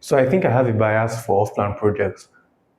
So I think I have a bias for off-plan projects.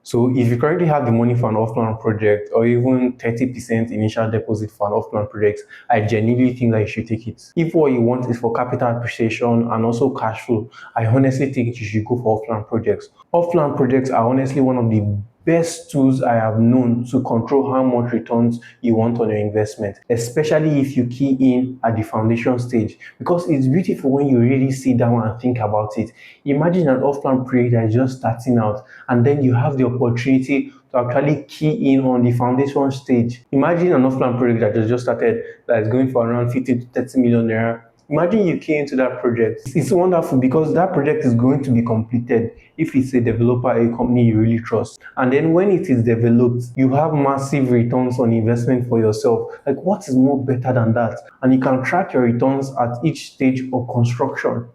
So if you currently have the money for an off-plan project or even 30% initial deposit for an off-plan project, I genuinely think that you should take it. If what you want is for capital appreciation and also cash flow, I honestly think you should go for off-plan projects. Off-plan projects are honestly one of the best tools I have known to control how much returns you want on your investment, especially if you key in at the foundation stage, because it's beautiful when you really sit down and think about it. Imagine an off-plan project that is just starting out, and then you have the opportunity to actually key in on the foundation stage. Imagine an off-plan project that has just started that is going for around 50 to 30 million naira. Imagine you key into that project. It's wonderful because that project is going to be completed if it's a developer, a company you really trust. And then when it is developed, you have massive returns on investment for yourself. Like, what is more better than that? And you can track your returns at each stage of construction.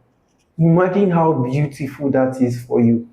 Imagine how beautiful that is for you.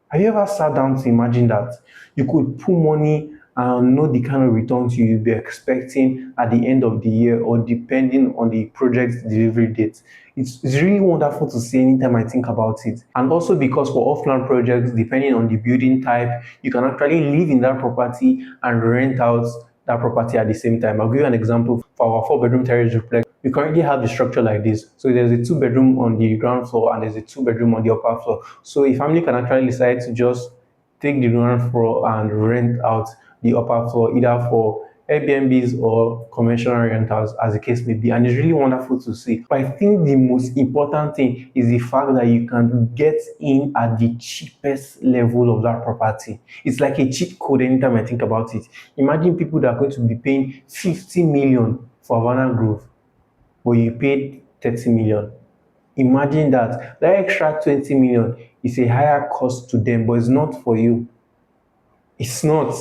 Have you ever sat down to imagine that you could put money and know the kind of returns you'll be expecting at the end of the year or depending on the project's delivery date? It's really wonderful to see anytime I think about it. And also because for off-plan projects, depending on the building type, you can actually live in that property and rent out that property at the same time. I'll give you an example. For our four-bedroom terrace duplex, we currently have the structure like this. So there's a two-bedroom on the ground floor and there's a two-bedroom on the upper floor. So a family can actually decide to just take the ground floor and rent out the upper floor, either for Airbnbs or conventional rentals, as the case may be. And it's really wonderful to see. But I think the most important thing is the fact that you can get in at the cheapest level of that property. It's like a cheat code anytime I think about it. Imagine people that are going to be paying 50 million for Havana Grove, but you paid 30 million. Imagine that. That extra 20 million is a higher cost to them, but it's not for you. It's not.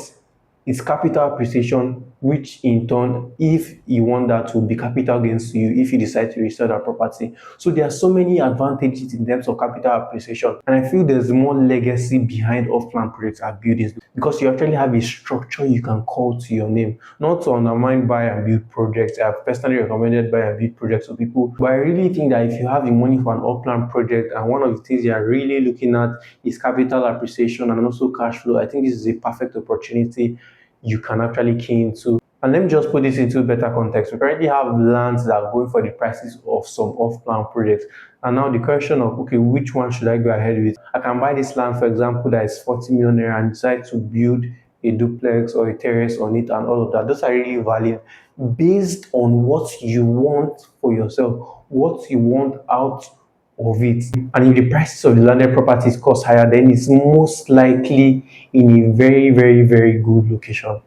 It's capital appreciation, which in turn, if you want that, will be capital gains to you if you decide to resell that property. So there are so many advantages in terms of capital appreciation, and I feel there's more legacy behind off-plan projects and buildings because you actually have a structure you can call to your name, not to undermine buy and build projects. I've personally recommended buy and build projects to people, but I really think that if you have the money for an off-plan project and one of the things you are really looking at is capital appreciation and also cash flow, I think this is a perfect opportunity you can actually key into. And let me just put this into better context. We currently have lands that are going for the prices of some off-plan projects. And now the question of, okay, which one should I go ahead with? I can buy this land, for example, that is 40 million naira and decide to build a duplex or a terrace on it and all of that. Those are really valid based on what you want for yourself, what you want out of it. And if the prices of the landed properties cost higher, then it's most likely in a very good location.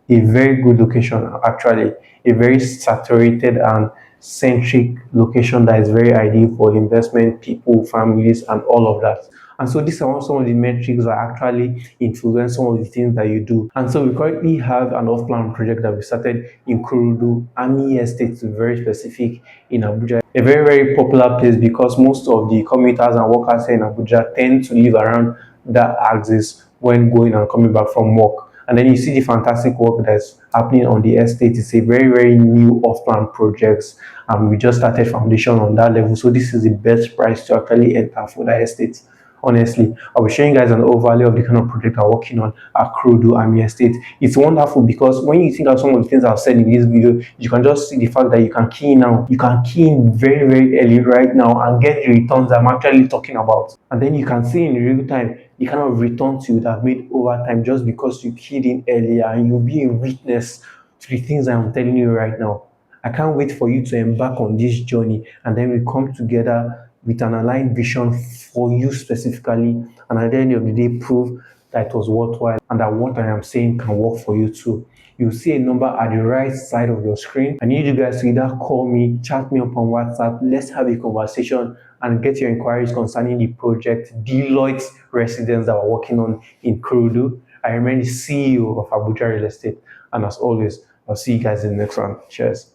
A very good location, actually, a very saturated and centric location that is very ideal for investment, people, families, and all of that. And so these are some of the metrics that actually influence some of the things that you do. And so we currently have an off-plan project that we started in Kurudu, Army Estate, to be very specific, in Abuja. A very popular place because most of the commuters and workers here in Abuja tend to live around that axis when going and coming back from work. And then you see the fantastic work that's happening on the estate. It's a very new off-plan project, and we just started foundation on that level. So this is the best price to actually enter for that estate. Honestly, I'll be showing you guys an overview of the kind of project I'm working on at Kurudu Army Estate. It's wonderful because when you think of some of the things I've said in this video, you can just see the fact that you can key in now. You can key in very early right now and get the returns I'm actually talking about. And then you can see in real time the kind of returns you would have made over time just because you keyed in earlier, and you'll be a witness to the things I'm telling you right now. I can't wait for you to embark on this journey, and then we come together with an aligned vision for you specifically, and at the end of the day prove that it was worthwhile and that what I am saying can work for you too. You'll see a number at the right side of your screen. I need you guys to either call me, chat me up on WhatsApp, let's have a conversation and get your inquiries concerning the project Deloitte residence that we're working on in Kurudu. I remain the CEO of Abuja Real Estate, and as always, I'll see you guys in the next one. Cheers.